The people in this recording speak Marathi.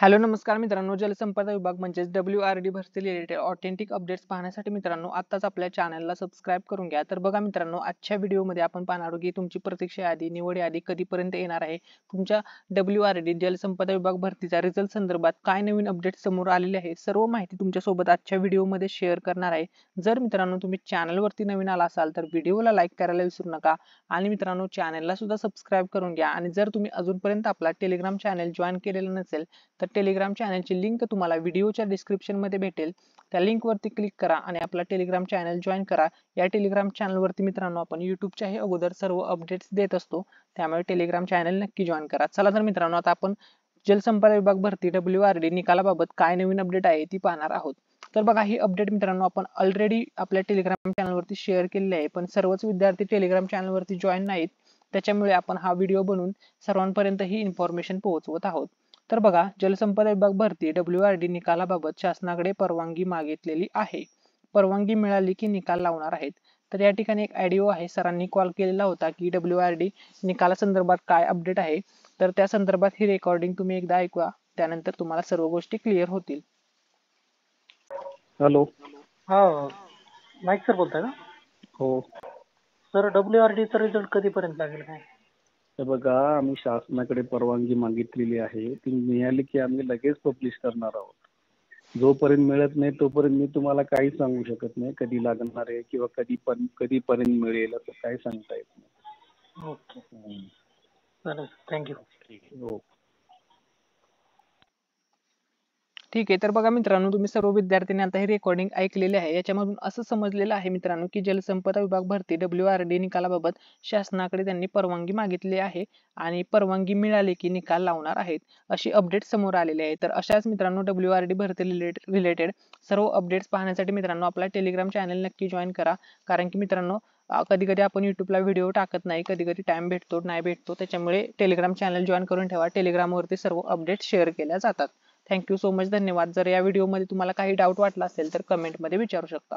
हॅलो नमस्कार मित्रांनो, जलसंपदा विभाग म्हणजेच WRD भरती रिलेटेड ऑथेंटिक अपडेट्स पाहण्यासाठी मित्रांनो आत्ताच आपल्या चॅनलला सबस्क्राईब करून घ्या. तर बघा मित्रांनो, आजच्या व्हिडिओमध्ये आपण पाहणार आहोत की तुमची प्रतीक्षा यादी, निवड यादी कधीपर्यंत येणार आहे, तुमच्या WRD जलसंपदा विभाग भरतीचा रिझल्ट संदर्भात काय नवीन अपडेट समोर आलेले आहे, सर्व माहिती तुमच्यासोबत आजच्या व्हिडिओमध्ये शेअर करणार आहे. जर मित्रांनो तुम्ही चॅनलवरती नवीन आला असाल तर व्हिडिओला लाईक करायला विसरू नका आणि मित्रांनो चॅनलला सुद्धा सबस्क्राईब करून घ्या. आणि जर तुम्ही अजूनपर्यंत आपला टेलिग्राम चॅनल जॉईन केलेलं नसेल तर टेलिग्राम चॅनलची लिंक तुम्हाला व्हिडिओच्या डिस्क्रिप्शन मध्ये भेटेल. त्या लिंक वरती क्लिक करा आणि आपला टेलिग्राम चॅनल जॉईन करा. या टेलिग्राम चॅनल वरती मित्रांनो आपण युट्यूबच्याही अगोदर सर्व अपडेट्स देत असतो, त्यामुळे टेलिग्राम चॅनल नक्की जॉईन करा. चला तर मित्रांनो, आता आपण जलसंपदा विभाग भरती WRD निकालाबाबत काय नवीन अपडेट आहे ती पाहणार आहोत. तर बघा, ही अपडेट मित्रांनो आपण ऑलरेडी आपल्या टेलिग्राम चॅनल वरती शेअर केलेली आहे, पण सर्वच विद्यार्थी टेलिग्राम चॅनल वरती जॉईन नाहीत, त्याच्यामुळे आपण हा व्हिडिओ बनवून सर्वांपर्यंत ही इन्फॉर्मेशन पोहोचवत आहोत. तर बघा, जलसंपदा विभाग भरती WRD निकालाबाबत शासनाकडे परवानगी मागितलेली आहे. परवानगी मिळाली की निकाल लावणार आहेत. तर या ठिकाणी एक ऑडिओ आहे, सरांनी कॉल केलेला होता की WRD निकालासंदर्भात काय अपडेट आहे. तर त्या संदर्भात ही रेकॉर्डिंग तुम्ही एकदा ऐकवा, त्यानंतर तुम्हाला सर्व गोष्टी क्लिअर होतील. हॅलो. हा, नाईक सर बोलताय का? हो. सर, WRD चा रिझल्ट कधीपर्यंत लागेल काय? हे बघा, आम्ही शासनाकडे परवानगी मागितलेली आहे, ती मिळाली की आम्ही लगेच पब्लिश करणार आहोत. जोपर्यंत मिळत नाही तोपर्यंत मी तुम्हाला काही सांगू शकत नाही, कधी लागणार आहे किंवा कधीपर्यंत मिळेल असं काही सांगता येत नाही. ओके, चालेल, थँक्यू. हो. ठीक आहे. तर बघा मित्रांनो, तुम्ही सर्व विद्यार्थ्यांनी आता हे रेकॉर्डिंग ऐकलेले आहे. याच्यामधून असं समजलेलं आहे मित्रांनो की जलसंपदा विभाग भरती WRD निकालाबाबत शासनाकडे त्यांनी परवानगी मागितली आहे आणि परवानगी मिळाली की निकाल लावणार आहेत, अशी अपडेट समोर आलेली आहे. तर अशाच मित्रांनो WRD भरती रिलेटेड सर्व अपडेट्स पाहण्यासाठी मित्रांनो आपला टेलिग्राम चॅनल नक्की जॉईन करा. कारण की मित्रांनो, कधी कधी आपण युट्यूबला व्हिडिओ टाकत नाही, कधी कधी टाइम भेटतो नाही भेटतो, त्याच्यामुळे टेलिग्राम चॅनल जॉईन करून ठेवा. टेलिग्राम वरती सर्व अपडेट शेअर केल्या जातात. थँक्यू सो मच, धन्यवाद. जर या व्हिडिओमध्ये तुम्हाला काही डाऊट वाटला असेल तर कमेंटमध्ये विचारू शकता.